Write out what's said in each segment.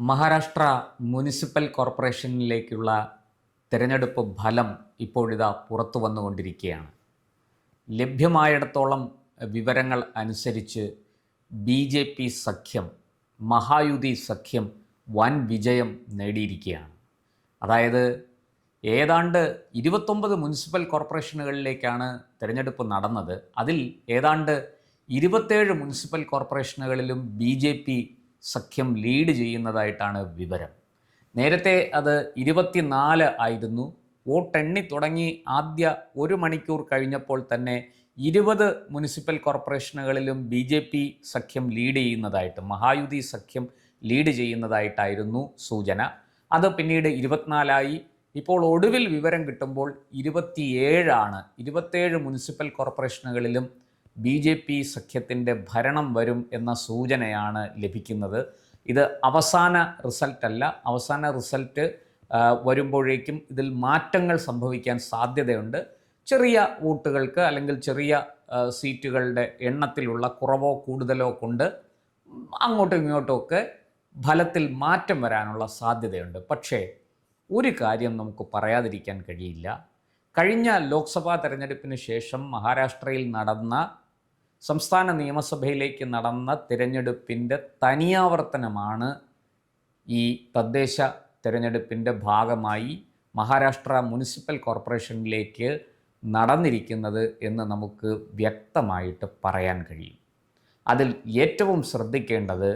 Maharashtra municipal കോർപ്പറേഷനിലേക്കുള്ള തിരഞ്ഞെടുപ്പ് ഫലം ഇപ്പോഴിതാ പുറത്തു വന്നുകൊണ്ടിരിക്കുകയാണ്. ലഭ്യമായിടത്തോളം വിവരങ്ങൾ അനുസരിച്ച് BJP സഖ്യം, മഹായുതി സഖ്യം വൻ വിജയം നേടിയിരിക്കുകയാണ്. അതായത് ഏതാണ്ട് 29 മുനിസിപ്പൽ കോർപ്പറേഷനുകളിലേക്കാണ് തിരഞ്ഞെടുപ്പ് നടന്നത്. അതിൽ ഏതാണ്ട് 27 മുനിസിപ്പൽ കോർപ്പറേഷനുകളിലും BJP സഖ്യം ലീഡ് ചെയ്യുന്നതായിട്ടാണ് വിവരം. നേരത്തെ അത് 24 ആയിരുന്നു. വോട്ടെണ്ണി തുടങ്ങി ആദ്യ 1 മണിക്കൂർ കഴിഞ്ഞപ്പോൾ തന്നെ 20 മുനിസിപ്പൽ കോർപ്പറേഷനുകളിലും BJP സഖ്യം ലീഡ് ചെയ്യുന്നതായിട്ട്, മഹായുതി സഖ്യം ലീഡ് ചെയ്യുന്നതായിട്ടായിരുന്നു സൂചന. അത് പിന്നീട് 24 ഇപ്പോൾ ഒടുവിൽ വിവരം കിട്ടുമ്പോൾ 27 മുനിസിപ്പൽ കോർപ്പറേഷനുകളിലും BJP സഖ്യത്തിൻ്റെ ഭരണം വരും എന്ന സൂചനയാണ് ലഭിക്കുന്നത്. ഇത് അവസാന റിസൾട്ടല്ല. അവസാന റിസൾട്ട് വരുമ്പോഴേക്കും ഇതിൽ മാറ്റങ്ങൾ സംഭവിക്കാൻ സാധ്യതയുണ്ട്. ചെറിയ വോട്ടുകൾക്ക് അല്ലെങ്കിൽ ചെറിയ സീറ്റുകളുടെ എണ്ണത്തിലുള്ള കുറവോ കൂടുതലോ കൊണ്ട് അങ്ങോട്ടും ഇങ്ങോട്ടുമൊക്കെ ഫലത്തിൽ മാറ്റം വരാനുള്ള സാധ്യതയുണ്ട്. പക്ഷേ ഒരു കാര്യം നമുക്ക് പറയാതിരിക്കാൻ കഴിയില്ല. കഴിഞ്ഞ ലോക്സഭാ തെരഞ്ഞെടുപ്പിന് ശേഷം മഹാരാഷ്ട്രയിൽ നടന്ന സംസ്ഥാന നിയമസഭയിലേക്ക് നടന്ന തിരഞ്ഞെടുപ്പിൻ്റെ തനിയാവർത്തനമാണ് ഈ തദ്ദേശ തിരഞ്ഞെടുപ്പിൻ്റെ ഭാഗമായി മഹാരാഷ്ട്ര മുനിസിപ്പൽ കോർപ്പറേഷനിലേക്ക് നടന്നിരിക്കുന്നത് എന്ന് നമുക്ക് വ്യക്തമായിട്ട് പറയാൻ കഴിയും. അതിൽ ഏറ്റവും ശ്രദ്ധിക്കേണ്ടത്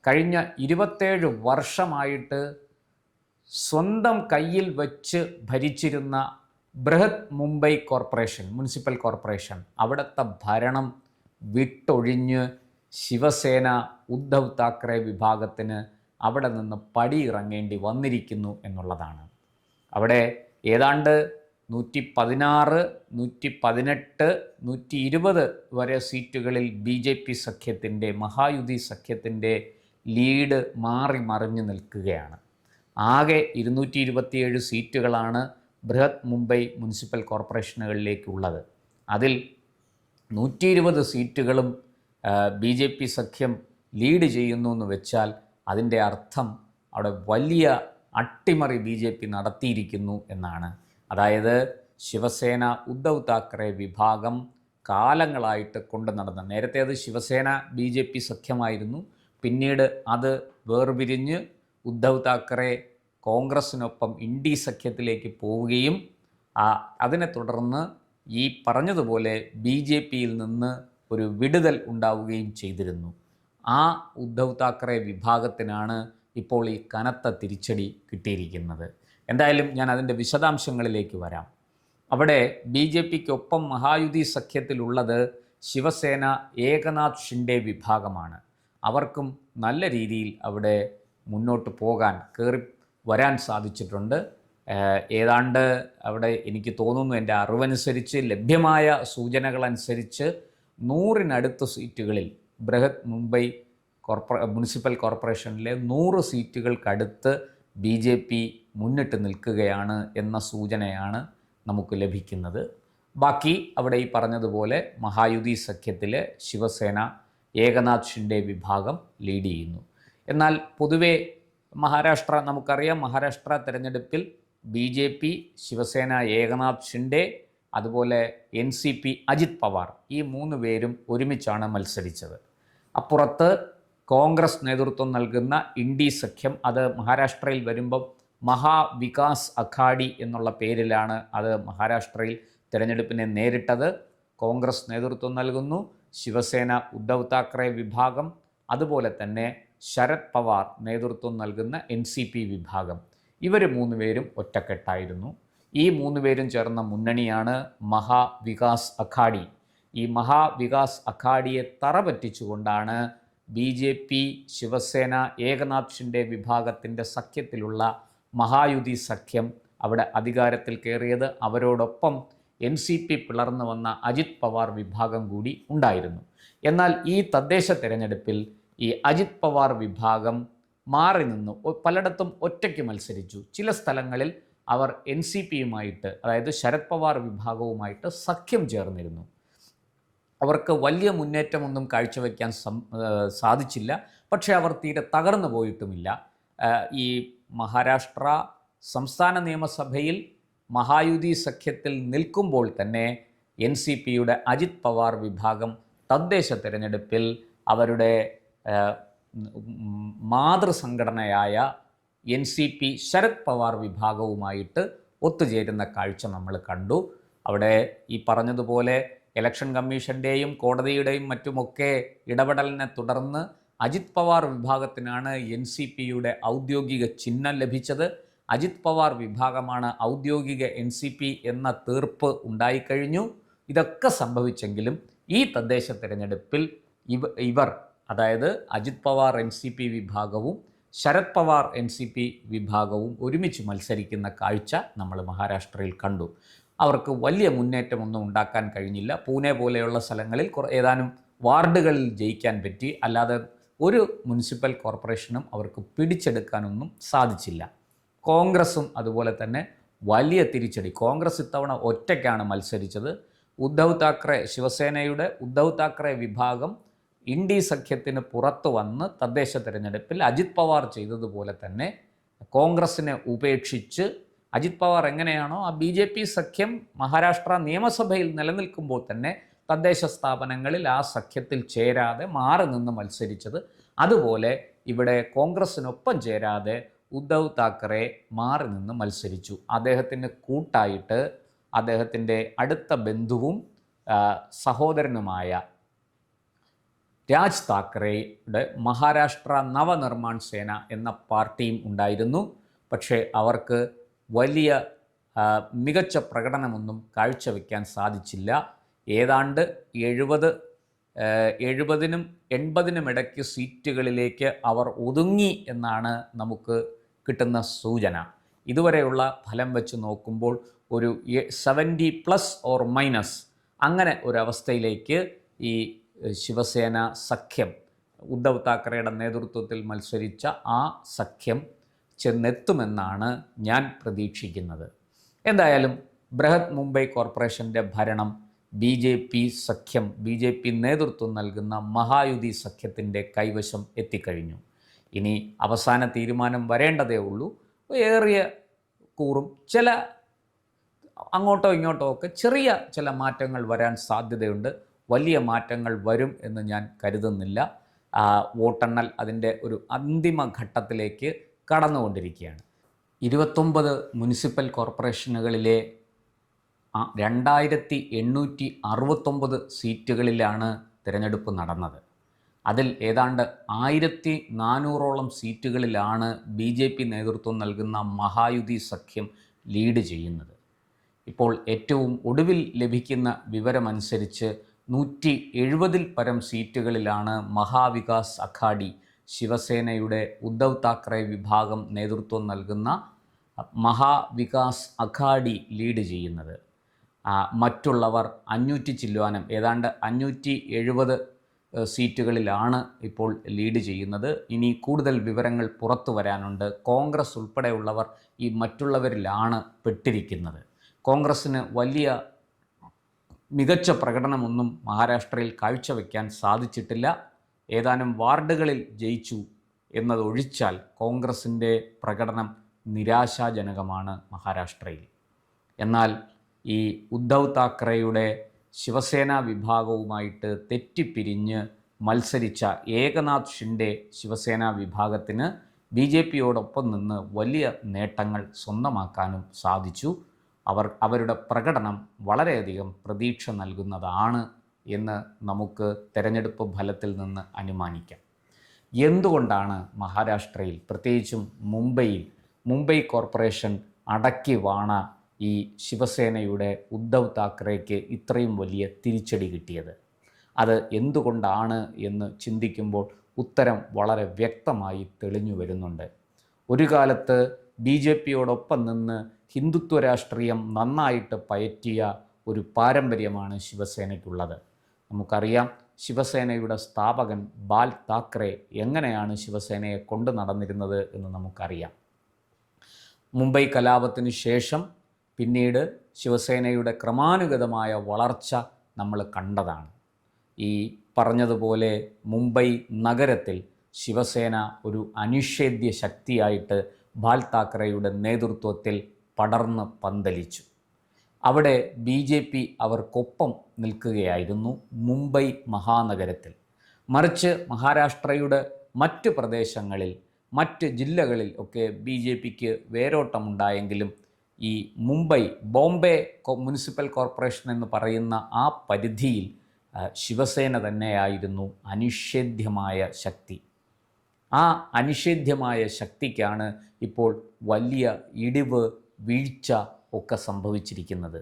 കഴിഞ്ഞ 27 വർഷമായിട്ട് സ്വന്തം കയ്യിൽ വച്ച് ഭരിച്ചിരുന്ന ബൃഹത് മുംബൈ കോർപ്പറേഷൻ, മുനിസിപ്പൽ കോർപ്പറേഷൻ, അവിടുത്തെ ഭരണം വിട്ടൊഴിഞ്ഞ് ശിവസേന, ഉദ്ധവ് താക്കറെ വിഭാഗത്തിന് അവിടെ നിന്ന് പടിയിറങ്ങേണ്ടി വന്നിരിക്കുന്നു എന്നുള്ളതാണ്. അവിടെ ഏതാണ്ട് 116, 118, 120 വരെ സീറ്റുകളിൽ BJP സഖ്യത്തിൻ്റെ, മഹായുതി സഖ്യത്തിൻ്റെ ലീഡ് മാറി മറിഞ്ഞു നിൽക്കുകയാണ്. ആകെ 227 സീറ്റുകളാണ് ബൃഹത് മുംബൈ മുനിസിപ്പൽ കോർപ്പറേഷനുകളിലേക്കുള്ളത്. അതിൽ 120 സീറ്റുകളും BJP സഖ്യം ലീഡ് ചെയ്യുന്നു എന്ന് വെച്ചാൽ അതിൻ്റെ അർത്ഥം അവിടെ വലിയ അട്ടിമറി BJP നടത്തിയിരിക്കുന്നു എന്നാണ്. അതായത് ശിവസേന, ഉദ്ധവ് താക്കറെ വിഭാഗം കാലങ്ങളായിട്ട് കൊണ്ടു നടന്ന, നേരത്തെ അത് ശിവസേന BJP സഖ്യമായിരുന്നു. പിന്നീട് അത് വേർപിരിഞ്ഞ് ഉദ്ധവ് താക്കറെ കോൺഗ്രസിനൊപ്പം ഇന്ത്യ സഖ്യത്തിലേക്ക് പോവുകയും അതിനെ തുടർന്ന് ഈ പറഞ്ഞതുപോലെ BJPയിൽ നിന്ന് ഒരു വിടുതൽ ഉണ്ടാവുകയും ചെയ്തിരുന്നു. ആ ഉദ്ധവ് താക്കറെ വിഭാഗത്തിനാണ് ഇപ്പോൾ ഈ കനത്ത തിരിച്ചടി കിട്ടിയിരിക്കുന്നത്. എന്തായാലും ഞാൻ അതിൻ്റെ വിശദാംശങ്ങളിലേക്ക് വരാം. അവിടെ BJPക്കൊപ്പം മഹായുതി സഖ്യത്തിലുള്ളത് ശിവസേന, ഏകനാഥ് ഷിൻഡെ വിഭാഗമാണ്. അവർക്കും നല്ല രീതിയിൽ അവിടെ മുന്നോട്ട് പോകാൻ, കയറി വരാൻ സാധിച്ചിട്ടുണ്ട്. ഏതാണ്ട് അവിടെ എനിക്ക് തോന്നുന്നു, എൻ്റെ അറിവനുസരിച്ച്, ലഭ്യമായ സൂചനകളനുസരിച്ച് 100-നടുത്ത് സീറ്റുകളിൽ ബൃഹത് മുംബൈ മുനിസിപ്പൽ കോർപ്പറേഷനിലെ 100 സീറ്റുകൾക്കടുത്ത് BJP മുന്നിട്ട് നിൽക്കുകയാണ് എന്ന സൂചനയാണ് നമുക്ക് ലഭിക്കുന്നത്. ബാക്കി അവിടെ ഈ പറഞ്ഞതുപോലെ മഹായുതി സഖ്യത്തിലെ ശിവസേന, ഏകനാഥ് ഷിൻഡെ വിഭാഗം ലീഡ് ചെയ്യുന്നു. എന്നാൽ പൊതുവെ മഹാരാഷ്ട്ര, നമുക്കറിയാം, മഹാരാഷ്ട്ര തെരഞ്ഞെടുപ്പിൽ BJP, ശിവസേന, ഏകനാഥ് ഷിൻഡെ, അതുപോലെ NCP അജിത് പവാർ, ഈ 3 പേരും ഒരുമിച്ചാണ് മത്സരിച്ചത്. അപ്പുറത്ത് കോൺഗ്രസ് നേതൃത്വം നൽകുന്ന ഇന്ത്യ സഖ്യം, അത് മഹാരാഷ്ട്രയിൽ വരുമ്പം മഹാവികാസ് അഘാഡി എന്നുള്ള പേരിലാണ് അത് മഹാരാഷ്ട്രയിൽ തിരഞ്ഞെടുപ്പിനെ നേരിട്ടത്. കോൺഗ്രസ് നേതൃത്വം നൽകുന്നു. ശിവസേന, ഉദ്ധവ് താക്കറെ വിഭാഗം, അതുപോലെ തന്നെ ശരത് പവാർ നേതൃത്വം നൽകുന്ന NCP വിഭാഗം, ഇവർ 3 പേരും ഒറ്റക്കെട്ടായിരുന്നു. ഈ 3 പേരും ചേർന്ന മുന്നണിയാണ് മഹാവികാസ് അഘാഡി. ഈ മഹാവികാസ് അഘാഡിയെ തറപറ്റിച്ചുകൊണ്ടാണ് BJP, ശിവസേന, ഏകനാഥ് ഷിൻഡെ വിഭാഗത്തിൻ്റെ സഖ്യത്തിലുള്ള മഹായുതി സഖ്യം അവിടെ അധികാരത്തിൽ കയറിയത്. അവരോടൊപ്പം NCP പിളർന്നു വന്ന അജിത് പവാർ വിഭാഗം കൂടി ഉണ്ടായിരുന്നു. എന്നാൽ ഈ തദ്ദേശ തിരഞ്ഞെടുപ്പിൽ ഈ അജിത് പവാർ വിഭാഗം മാറി നിന്നു, പലയിടത്തും ഒറ്റയ്ക്ക് മത്സരിച്ചു. ചില സ്ഥലങ്ങളിൽ അവർ NCPയുമായിട്ട്, അതായത് ശരത് പവാർ വിഭാഗവുമായിട്ട് സഖ്യം ചേർന്നിരുന്നു. അവർക്ക് വലിയ മുന്നേറ്റമൊന്നും കാഴ്ചവെക്കാൻ സാധിച്ചില്ല. പക്ഷേ അവർ തീരെ തകർന്നു പോയിട്ടുമില്ല. ഈ മഹാരാഷ്ട്ര സംസ്ഥാന നിയമസഭയിൽ മഹായുതി സഖ്യത്തിൽ നിൽക്കുമ്പോൾ തന്നെ NCPയുടെ അജിത് പവാർ വിഭാഗം തദ്ദേശ തിരഞ്ഞെടുപ്പിൽ അവരുടെ മാതൃസംഘടനയായ NCP ശരത് പവാർ വിഭാഗവുമായിട്ട് ഒത്തുചേരുന്ന കാഴ്ച നമ്മൾ കണ്ടു. അവിടെ ഈ പറഞ്ഞതുപോലെ ഇലക്ഷൻ കമ്മീഷൻ്റെയും കോടതിയുടെയും മറ്റുമൊക്കെ ഇടപെടലിനെ തുടർന്ന് അജിത് പവാർ വിഭാഗത്തിനാണ് NCPയുടെ ഔദ്യോഗിക ചിഹ്നം ലഭിച്ചത്. അജിത് പവാർ വിഭാഗമാണ് ഔദ്യോഗിക NCP എന്ന തീർപ്പ് ഉണ്ടായിക്കഴിഞ്ഞു. ഇതൊക്കെ സംഭവിച്ചെങ്കിലും ഈ തദ്ദേശ തിരഞ്ഞെടുപ്പിൽ ഇവർ അതായത് അജിത് പവാർ NCP വിഭാഗവും ശരത് പവാർ NCP വിഭാഗവും ഒരുമിച്ച് മത്സരിക്കുന്ന കാഴ്ച നമ്മൾ മഹാരാഷ്ട്രയിൽ കണ്ടു. അവർക്ക് വലിയ മുന്നേറ്റമൊന്നും ഉണ്ടാക്കാൻ കഴിഞ്ഞില്ല. പൂനെ പോലെയുള്ള സ്ഥലങ്ങളിൽ ഏതാനും വാർഡുകളിൽ ജയിക്കാൻ പറ്റി. അല്ലാതെ ഒരു മുനിസിപ്പൽ കോർപ്പറേഷനും അവർക്ക് പിടിച്ചെടുക്കാനൊന്നും സാധിച്ചില്ല. കോൺഗ്രസും അതുപോലെ തന്നെ വലിയ തിരിച്ചടി. കോൺഗ്രസ് ഇത്തവണ ഒറ്റയ്ക്കാണ് മത്സരിച്ചത്. ഉദ്ധവ് താക്കറെ, ശിവസേനയുടെ ഉദ്ധവ് താക്കറെ വിഭാഗം ഇന്ത്യ സഖ്യത്തിന് പുറത്തു വന്ന് തദ്ദേശ തിരഞ്ഞെടുപ്പിൽ അജിത് പവാർ ചെയ്തതുപോലെ തന്നെ കോൺഗ്രസിനെ ഉപേക്ഷിച്ച് അജിത് പവാർ എങ്ങനെയാണോ ആ BJP സഖ്യം മഹാരാഷ്ട്ര നിയമസഭയിൽ നിലനിൽക്കുമ്പോൾ തന്നെ തദ്ദേശ സ്ഥാപനങ്ങളിൽ ആ സഖ്യത്തിൽ ചേരാതെ മാറി നിന്ന് മത്സരിച്ചത്, അതുപോലെ ഇവിടെ കോൺഗ്രസിനൊപ്പം ചേരാതെ ഉദ്ധവ് താക്കറെ മാറി നിന്ന് മത്സരിച്ചു. അദ്ദേഹത്തിന് കൂട്ടായിട്ട് അദ്ദേഹത്തിൻ്റെ അടുത്ത ബന്ധുവും സഹോദരനുമായ രാജ് താക്കറെയുടെ മഹാരാഷ്ട്ര നവനിർമ്മാൺ സേന എന്ന പാർട്ടിയും ഉണ്ടായിരുന്നു. പക്ഷേ അവർക്ക് വലിയ മികച്ച പ്രകടനമൊന്നും കാഴ്ചവെക്കാൻ സാധിച്ചില്ല. ഏതാണ്ട് 70-നും 80-നും ഇടയ്ക്ക് സീറ്റുകളിലേക്ക് അവർ ഒതുങ്ങി എന്നാണ് നമുക്ക് കിട്ടുന്ന സൂചന. ഇതുവരെയുള്ള ഫലം വെച്ച് നോക്കുമ്പോൾ ഒരു 70+ ഓർ മൈനസ് അങ്ങനെ ഒരവസ്ഥയിലേക്ക് ഈ ശിവസേന സഖ്യം, ഉദ്ധവ് താക്കറെയുടെ നേതൃത്വത്തിൽ മത്സരിച്ച ആ സഖ്യം ചെന്നെത്തുമെന്നാണ് ഞാൻ പ്രതീക്ഷിക്കുന്നത്. എന്തായാലും ബൃഹത് മുംബൈ കോർപ്പറേഷൻ്റെ ഭരണം BJP സഖ്യം, BJP നേതൃത്വം നൽകുന്ന മഹായുതി സഖ്യത്തിൻ്റെ കൈവശം എത്തിക്കഴിഞ്ഞു. ഇനി അവസാന തീരുമാനം വരേണ്ടതേ ഉള്ളൂ. ഏറിയ കൂറും ചില അങ്ങോട്ടോ ഇങ്ങോട്ടോ ഒക്കെ ചെറിയ ചില മാറ്റങ്ങൾ വരാൻ സാധ്യതയുണ്ട്. വലിയ മാറ്റങ്ങൾ വരും എന്ന് ഞാൻ കരുതുന്നില്ല. വോട്ടെണ്ണൽ അതിൻ്റെ ഒരു അന്തിമ ഘട്ടത്തിലേക്ക് കടന്നുകൊണ്ടിരിക്കുകയാണ്. 29 മുനിസിപ്പൽ കോർപ്പറേഷനുകളിലെ 2869 സീറ്റുകളിലാണ് തിരഞ്ഞെടുപ്പ് നടന്നത്. അതിൽ ഏതാണ്ട് 1400ഓളം സീറ്റുകളിലാണ് BJP നേതൃത്വം നൽകുന്ന മഹായുതി സഖ്യം ലീഡ് ചെയ്യുന്നത്. ഇപ്പോൾ ഏറ്റവും ഒടുവിൽ ലഭിക്കുന്ന വിവരമനുസരിച്ച് 170-ൽ പരം സീറ്റുകളിലാണ് മഹാവികാസ് അഘാഡി, ശിവസേനയുടെ ഉദ്ധവ് താക്കറെ വിഭാഗം നേതൃത്വം നൽകുന്ന മഹാവികാസ് അഘാഡി ലീഡ് ചെയ്യുന്നത്. മറ്റുള്ളവർ 500 ചില്ലുവാനും ഏതാണ്ട് 570 സീറ്റുകളിലാണ് ഇപ്പോൾ ലീഡ് ചെയ്യുന്നത്. ഇനി കൂടുതൽ വിവരങ്ങൾ പുറത്തു വരാനുണ്ട്. കോൺഗ്രസ് ഉൾപ്പെടെയുള്ളവർ ഈ മറ്റുള്ളവരിലാണ് പെട്ടിരിക്കുന്നത്. കോൺഗ്രസ്സിന് വലിയ മികച്ച പ്രകടനമൊന്നും മഹാരാഷ്ട്രയിൽ കാഴ്ചവെക്കാൻ സാധിച്ചിട്ടില്ല. ഏതാനും വാർഡുകളിൽ ജയിച്ചു എന്നതൊഴിച്ചാൽ കോൺഗ്രസിൻ്റെ പ്രകടനം നിരാശാജനകമാണ് മഹാരാഷ്ട്രയിൽ. എന്നാൽ ഈ ഉദ്ധവ് താക്കറെയുടെ ശിവസേന വിഭാഗവുമായിട്ട് തെറ്റിപ്പിരിഞ്ഞ് മത്സരിച്ച ഏകനാഥ് ഷിൻഡെ ശിവസേന വിഭാഗത്തിന് BJPയോടൊപ്പം നിന്ന് വലിയ നേട്ടങ്ങൾ സ്വന്തമാക്കാനും സാധിച്ചു. അവരുടെ പ്രകടനം വളരെയധികം പ്രതീക്ഷ നൽകുന്നതാണ് എന്ന് നമുക്ക് തെരഞ്ഞെടുപ്പ് ഫലത്തിൽ നിന്ന് അനുമാനിക്കാം. എന്തുകൊണ്ടാണ് മഹാരാഷ്ട്രയിൽ, പ്രത്യേകിച്ചും മുംബൈ കോർപ്പറേഷൻ അടക്കി വാണ ഈ ശിവസേനയുടെ ഉദ്ധവ് താക്കറെയ്ക്ക് ഇത്രയും വലിയ തിരിച്ചടി കിട്ടിയത്? അത് എന്തുകൊണ്ടാണ് എന്ന് ചിന്തിക്കുമ്പോൾ ഉത്തരം വളരെ വ്യക്തമായി തെളിഞ്ഞു വരുന്നുണ്ട്. ഒരു കാലത്ത് BJPയോടൊപ്പം നിന്ന് ഹിന്ദുത്വ രാഷ്ട്രീയം നന്നായിട്ട് പയറ്റിയ ഒരു പാരമ്പര്യമാണ് ശിവസേനയ്ക്കുള്ളത്. നമുക്കറിയാം, ശിവസേനയുടെ സ്ഥാപകൻ ബാൽ താക്കറെ എങ്ങനെയാണ് ശിവസേനയെ കൊണ്ടു നടന്നിരുന്നത് എന്ന് നമുക്കറിയാം. മുംബൈ കലാപത്തിന് ശേഷം പിന്നീട് ശിവസേനയുടെ ക്രമാനുഗതമായ വളർച്ച നമ്മൾ കണ്ടതാണ്. ഈ പറഞ്ഞതുപോലെ മുംബൈ നഗരത്തിൽ ശിവസേന ഒരു അനിഷേധ്യ ശക്തിയായിട്ട് ബാൽ താക്കറെയുടെ നേതൃത്വത്തിൽ പടർന്ന് പന്തലിച്ചു. അവിടെ BJP അവർക്കൊപ്പം നിൽക്കുകയായിരുന്നു മുംബൈ മഹാനഗരത്തിൽ. മറിച്ച് മഹാരാഷ്ട്രയുടെ മറ്റ് പ്രദേശങ്ങളിൽ, മറ്റ് ജില്ലകളിൽ ഒക്കെ BJPക്ക് വേരോട്ടമുണ്ടായെങ്കിലും ഈ ബോംബെ മുനിസിപ്പൽ കോർപ്പറേഷൻ എന്ന് പറയുന്ന ആ പരിധിയിൽ ശിവസേന തന്നെയായിരുന്നു അനിഷേധ്യമായ ശക്തി. ആ അനിഷേധ്യമായ ശക്തിക്കാണ് ഇപ്പോൾ വലിയ ഇടിവ്, വീഴ്ച ഒക്കെ സംഭവിച്ചിരിക്കുന്നത്.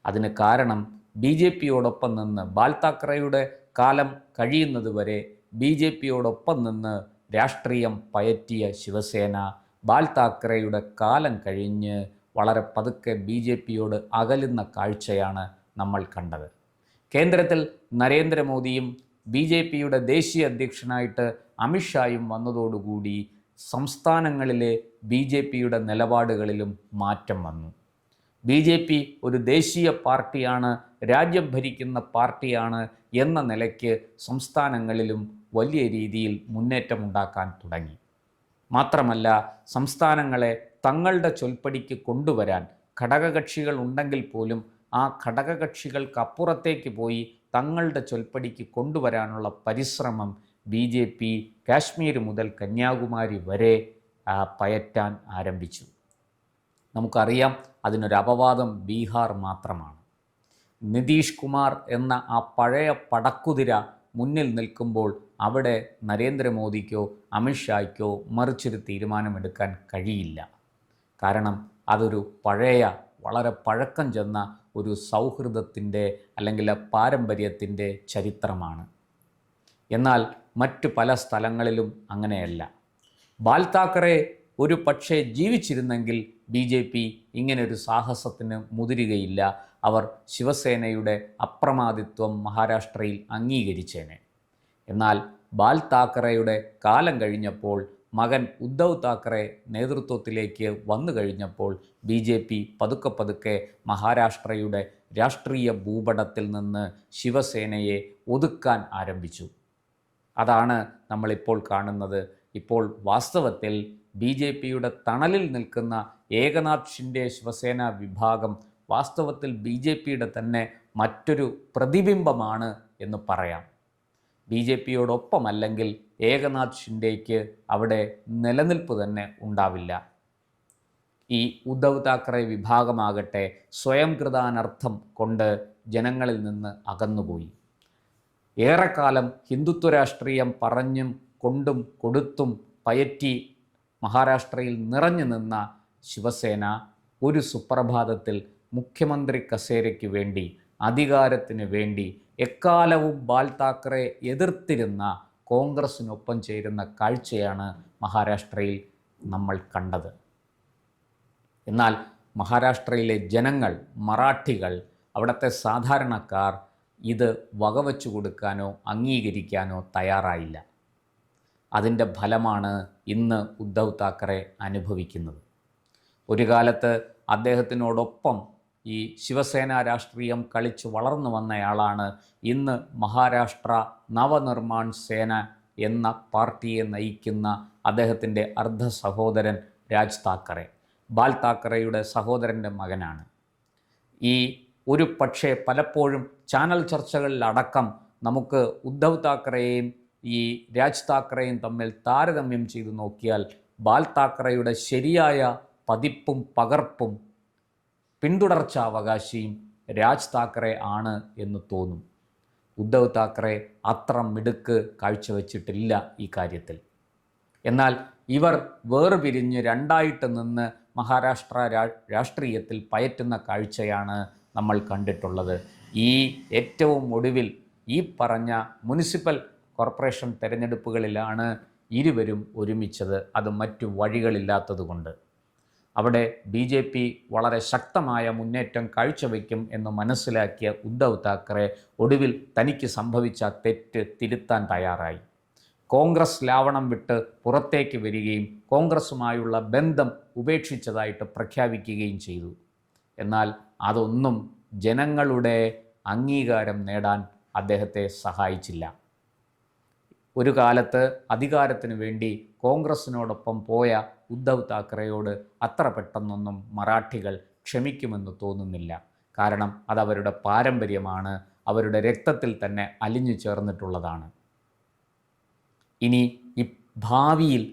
അതിന് കാരണം BJPയോടൊപ്പം നിന്ന് ബാൽ താക്കറെയുടെ കാലം കഴിയുന്നതുവരെ BJPയോടൊപ്പം നിന്ന് രാഷ്ട്രീയം പയറ്റിയ ശിവസേന ബാൽ താക്കറെയുടെ കാലം കഴിഞ്ഞ് വളരെ പതുക്കെ BJPയോട് അകലുന്ന കാഴ്ചയാണ് നമ്മൾ കണ്ടത്. കേന്ദ്രത്തിൽ നരേന്ദ്രമോദിയും BJPയുടെ ദേശീയ അധ്യക്ഷനായിട്ട് അമിത്ഷായും വന്നതോടുകൂടി സംസ്ഥാനങ്ങളിലെ BJPയുടെ നിലപാടുകളിലും മാറ്റം വന്നു. BJP ഒരു ദേശീയ പാർട്ടിയാണ്, രാജ്യം ഭരിക്കുന്ന പാർട്ടിയാണ് എന്ന നിലയ്ക്ക് സംസ്ഥാനങ്ങളിലും വലിയ രീതിയിൽ മുന്നേറ്റമുണ്ടാക്കാൻ തുടങ്ങി. മാത്രമല്ല, സംസ്ഥാനങ്ങളെ തങ്ങളുടെ ചൊൽപ്പടിക്ക് കൊണ്ടുവരാൻ ഘടകകക്ഷികൾ ഉണ്ടെങ്കിൽ പോലും ആ ഘടകകക്ഷികൾക്കപ്പുറത്തേക്ക് പോയി തങ്ങളുടെ ചൊൽപ്പടിക്ക് കൊണ്ടുവരാനുള്ള പരിശ്രമം BJP കാശ്മീർ മുതൽ കന്യാകുമാരി വരെ പയറ്റാൻ ആരംഭിച്ചു. നമുക്കറിയാം, അതിനൊരു അപവാദം ബീഹാർ മാത്രമാണ്. നിതീഷ് കുമാർ എന്ന ആ പഴയ പടക്കുതിര മുന്നിൽ നിൽക്കുമ്പോൾ അവിടെ നരേന്ദ്രമോദിക്കോ അമിത്ഷായ്ക്കോ മറിച്ചൊരു തീരുമാനമെടുക്കാൻ കഴിയില്ല. കാരണം അതൊരു പഴയ, വളരെ പഴക്കം ചെന്ന ഒരു സൗഹൃദത്തിൻ്റെ അല്ലെങ്കിൽ പാരമ്പര്യത്തിൻ്റെ ചരിത്രമാണ്. എന്നാൽ മറ്റു പല സ്ഥലങ്ങളിലും അങ്ങനെയല്ല. ബാൽ താക്കറെ ഒരു പക്ഷേ ജീവിച്ചിരുന്നെങ്കിൽ BJP ഇങ്ങനൊരു സാഹസത്തിന് മുതിരുകയില്ല. അവർ ശിവസേനയുടെ അപ്രമാദിത്വം മഹാരാഷ്ട്രയിൽ അംഗീകരിച്ചേനെ. എന്നാൽ ബാൽ താക്കറെയുടെ കാലം കഴിഞ്ഞപ്പോൾ, മകൻ ഉദ്ധവ് താക്കറെ നേതൃത്വത്തിലേക്ക് വന്നു കഴിഞ്ഞപ്പോൾ BJP പതുക്കെ പതുക്കെ മഹാരാഷ്ട്രയുടെ രാഷ്ട്രീയ ഭൂപടത്തിൽ നിന്ന് ശിവസേനയെ ഒതുക്കാൻ ആരംഭിച്ചു. അതാണ് നമ്മളിപ്പോൾ കാണുന്നത്. ഇപ്പോൾ വാസ്തവത്തിൽ BJPയുടെ തണലിൽ നിൽക്കുന്ന ഏകനാഥ് ഷിൻഡെ ശിവസേന വിഭാഗം വാസ്തവത്തിൽ BJPയുടെ തന്നെ മറ്റൊരു പ്രതിബിംബമാണ് എന്ന് പറയാം. BJPയോടൊപ്പമല്ലെങ്കിൽ ഏകനാഥ് ഷിൻഡെയ്ക്ക് അവിടെ നിലനിൽപ്പ് തന്നെ ഉണ്ടാവില്ല. ഈ ഉദ്ധവ് താക്കറെ വിഭാഗമാകട്ടെ സ്വയം കൃതാനർത്ഥം കൊണ്ട് ജനങ്ങളിൽ നിന്ന് അകന്നുപോയി. ഏറെക്കാലം ഹിന്ദുത്വ രാഷ്ട്രീയം പറഞ്ഞും കൊണ്ടും കൊടുത്തും പയറ്റി മഹാരാഷ്ട്രയിൽ നിറഞ്ഞു നിന്ന ശിവസേന ഒരു സുപ്രഭാതത്തിൽ മുഖ്യമന്ത്രി കസേരയ്ക്ക് വേണ്ടി, അധികാരത്തിന് വേണ്ടി എക്കാലവും ബാൽ താക്കറെ എതിർത്തിരുന്ന കോൺഗ്രസിനൊപ്പം ചേരുന്ന കാഴ്ചയാണ് മഹാരാഷ്ട്രയിൽ നമ്മൾ കണ്ടത്. എന്നാൽ മഹാരാഷ്ട്രയിലെ ജനങ്ങൾ, മറാഠികൾ, അവിടുത്തെ സാധാരണക്കാർ ഇത് വകവച്ചു കൊടുക്കാനോ അംഗീകരിക്കാനോ തയ്യാറായില്ല. അതിൻ്റെ ഫലമാണ് ഇന്ന് ഉദ്ധവ് താക്കറെ അനുഭവിക്കുന്നത്. ഒരു കാലത്ത് അദ്ദേഹത്തിനോടൊപ്പം ഈ ശിവസേന രാഷ്ട്രീയം കളിച്ച് വളർന്നു വന്നയാളാണ് ഇന്ന് മഹാരാഷ്ട്ര നവനിർമ്മാൺ സേന എന്ന പാർട്ടിയെ നയിക്കുന്ന അദ്ദേഹത്തിൻ്റെ അർദ്ധ സഹോദരൻ രാജ് താക്കറെ. ബാൽ താക്കറെയുടെ സഹോദരൻ്റെ മകനാണ്. ഈ ഒരു പക്ഷേ പലപ്പോഴും ചാനൽ ചർച്ചകളിലടക്കം നമുക്ക് ഉദ്ധവ് താക്കറെയും ഈ രാജ് താക്കറെയും തമ്മിൽ താരതമ്യം ചെയ്തു നോക്കിയാൽ ബാൽ താക്കറെയുടെ ശരിയായ പതിപ്പും പകർപ്പും പിന്തുടർച്ചാവകാശിയും രാജ് താക്കറെ ആണ് എന്ന് തോന്നും. ഉദ്ധവ് താക്കറെ അത്ര മിടുക്ക് കാഴ്ചവെച്ചിട്ടില്ല ഈ കാര്യത്തിൽ. എന്നാൽ ഇവർ വേർപിരിഞ്ഞ് രണ്ടായിട്ട് നിന്ന് മഹാരാഷ്ട്ര രാഷ്ട്രീയത്തിൽ പയറ്റുന്ന കാഴ്ചയാണ് നമ്മൾ കണ്ടിട്ടുള്ളത്. ഈ ഏറ്റവും ഒടുവിൽ ഈ പറഞ്ഞ മുനിസിപ്പൽ കോർപ്പറേഷൻ തെരഞ്ഞെടുപ്പുകളിലാണ് ഇരുവരും ഒരുമിച്ചത്. അത് മറ്റു വഴികളില്ലാത്തതുകൊണ്ട്. അവിടെ BJP വളരെ ശക്തമായ മുന്നേറ്റം കാഴ്ചവെക്കും എന്ന് മനസ്സിലാക്കിയ ഉദ്ധവ് താക്കറെ ഒടുവിൽ തനിക്ക് സംഭവിച്ച തെറ്റ് തിരുത്താൻ തയ്യാറായി. കോൺഗ്രസ് ലാവണം വിട്ട് പുറത്തേക്ക് വരികയും കോൺഗ്രസുമായുള്ള ബന്ധം ഉപേക്ഷിച്ചതായിട്ട് പ്രഖ്യാപിക്കുകയും ചെയ്തു. എന്നാൽ അതൊന്നും ജനങ്ങളുടെ അംഗീകാരം നേടാൻ അദ്ദേഹത്തെ സഹായിച്ചില്ല. ഒരു കാലത്ത് അധികാരത്തിന് വേണ്ടി കോൺഗ്രസിനോടൊപ്പം പോയ ഉദ്ധവ് താക്കറെയോട് അത്ര പെട്ടെന്നൊന്നും മറാഠികൾ ക്ഷമിക്കുമെന്ന് തോന്നുന്നില്ല. കാരണം അതവരുടെ പാരമ്പര്യമാണ്, അവരുടെ രക്തത്തിൽ തന്നെ അലിഞ്ഞു ചേർന്നിട്ടുള്ളതാണ്. ഇനി ഈ ഭാവിയിൽ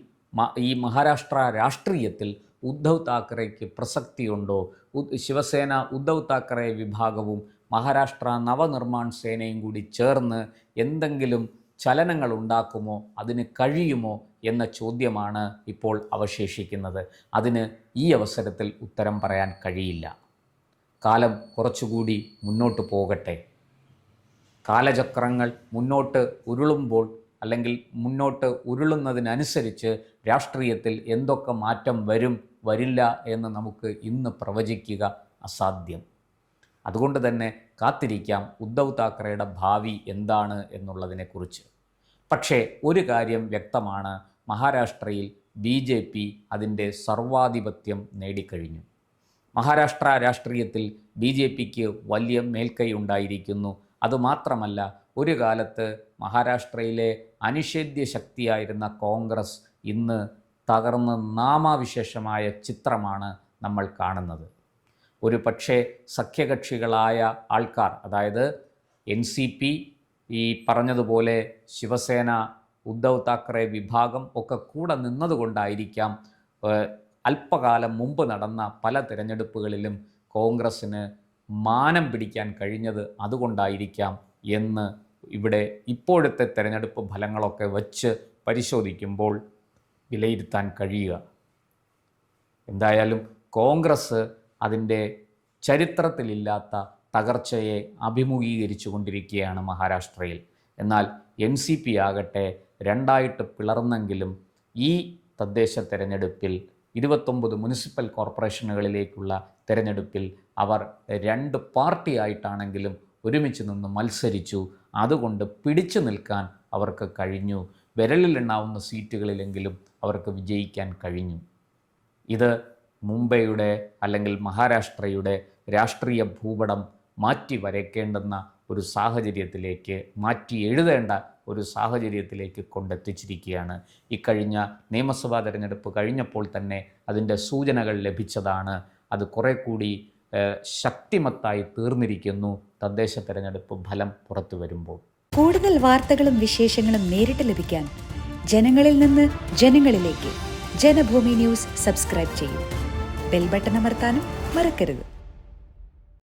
ഈ മഹാരാഷ്ട്ര രാഷ്ട്രീയത്തിൽ ഉദ്ധവ് താക്കറെയ്ക്ക് പ്രസക്തിയുണ്ടോ? ശിവസേന ഉദ്ധവ് താക്കറെ വിഭാഗവും മഹാരാഷ്ട്ര നവനിർമ്മാൺ സേനയും കൂടി ചേർന്ന് എന്തെങ്കിലും ചലനങ്ങൾ ഉണ്ടാക്കുമോ, അതിന് കഴിയുമോ എന്ന ചോദ്യമാണ് ഇപ്പോൾ അവശേഷിക്കുന്നത്. അതിന് ഈ അവസരത്തിൽ ഉത്തരം പറയാൻ കഴിയില്ല. കാലം കുറച്ചുകൂടി മുന്നോട്ട് പോകട്ടെ. കാലചക്രങ്ങൾ മുന്നോട്ട് ഉരുളുമ്പോൾ അല്ലെങ്കിൽ മുന്നോട്ട് ഉരുളുന്നതിനനുസരിച്ച് രാഷ്ട്രീയത്തിൽ എന്തൊക്കെ മാറ്റം വരും വരില്ല എന്ന് നമുക്ക് ഇന്ന് പ്രവചിക്കുക അസാധ്യം. അതുകൊണ്ട് തന്നെ കാത്തിരിക്കാം ഉദ്ധവ് താക്കറെയുടെ ഭാവി എന്താണ് എന്നുള്ളതിനെക്കുറിച്ച്. പക്ഷേ ഒരു കാര്യം വ്യക്തമാണ്, മഹാരാഷ്ട്രയിൽ BJP അതിൻ്റെ സർവാധിപത്യം നേടിക്കഴിഞ്ഞു. മഹാരാഷ്ട്ര രാഷ്ട്രീയത്തിൽ BJPക്ക് വലിയ മേൽക്കൈ ഉണ്ടായിരിക്കുന്നു. അതുമാത്രമല്ല, ഒരു കാലത്ത് മഹാരാഷ്ട്രയിലെ അനിഷേധ്യ ശക്തിയായിരുന്ന കോൺഗ്രസ് ഇന്ന് തകർന്ന് നാമാവിശേഷമായ ചിത്രമാണ് നമ്മൾ കാണുന്നത്. ഒരു പക്ഷേ സഖ്യകക്ഷികളായ ആൾക്കാർ, അതായത് NCP, ഈ പറഞ്ഞതുപോലെ ശിവസേന ഉദ്ധവ് താക്കറെ വിഭാഗം ഒക്കെ കൂടെ നിന്നതുകൊണ്ടായിരിക്കാം അല്പകാലം മുമ്പ് നടന്ന പല തിരഞ്ഞെടുപ്പുകളിലും കോൺഗ്രസ്സിന് മാനം പിടിക്കാൻ കഴിഞ്ഞത് അതുകൊണ്ടായിരിക്കാം എന്ന് ഇവിടെ ഇപ്പോഴത്തെ തിരഞ്ഞെടുപ്പ് ഫലങ്ങളൊക്കെ വച്ച് പരിശോധിക്കുമ്പോൾ വിലയിരുത്താൻ കഴിയുക. എന്തായാലും കോൺഗ്രസ് അതിൻ്റെ ചരിത്രത്തിലില്ലാത്ത തകർച്ചയെ അഭിമുഖീകരിച്ചു കൊണ്ടിരിക്കുകയാണ് മഹാരാഷ്ട്രയിൽ. എന്നാൽ NCP ആകട്ടെ രണ്ടായിട്ട് പിളർന്നെങ്കിലും ഈ തദ്ദേശ തെരഞ്ഞെടുപ്പിൽ 29 മുനിസിപ്പൽ കോർപ്പറേഷനുകളിലേക്കുള്ള തെരഞ്ഞെടുപ്പിൽ അവർ 2 പാർട്ടിയായിട്ടാണെങ്കിലും ഒരുമിച്ച് നിന്ന് മത്സരിച്ചു. അതുകൊണ്ട് പിടിച്ചു നിൽക്കാൻ അവർക്ക് കഴിഞ്ഞു. വിരലിലെണ്ണാവുന്ന സീറ്റുകളിലെങ്കിലും അവർക്ക് വിജയിക്കാൻ കഴിഞ്ഞു. ഇത് മുംബൈയുടെ അല്ലെങ്കിൽ മഹാരാഷ്ട്രയുടെ രാഷ്ട്രീയ ഭൂപടം മാറ്റി വരയ്ക്കേണ്ടുന്ന ഒരു സാഹചര്യത്തിലേക്ക്, മാറ്റി എഴുതേണ്ട ഒരു സാഹചര്യത്തിലേക്ക് കൊണ്ടെത്തിച്ചിരിക്കുകയാണ്. ഇക്കഴിഞ്ഞ നിയമസഭാ തെരഞ്ഞെടുപ്പ് കഴിഞ്ഞപ്പോൾ തന്നെ അതിൻ്റെ സൂചനകൾ ലഭിച്ചതാണ്. അത് കുറെ കൂടി ശക്തിമത്തായി തീർന്നിരിക്കുന്നു തദ്ദേശ തെരഞ്ഞെടുപ്പ് ഫലം പുറത്തു വരുമ്പോൾ. കൂടുതൽ വാർത്തകളും വിശേഷങ്ങളും നേരിട്ട് ലഭിക്കാൻ ജനങ്ങളിൽ നിന്ന് ജനങ്ങളിലേക്ക് ജനഭൂമി ന്യൂസ് സബ്സ്ക്രൈബ് ചെയ്യൂ. ബെൽ ബട്ടൺ അമർത്താനും മറക്കരുത്.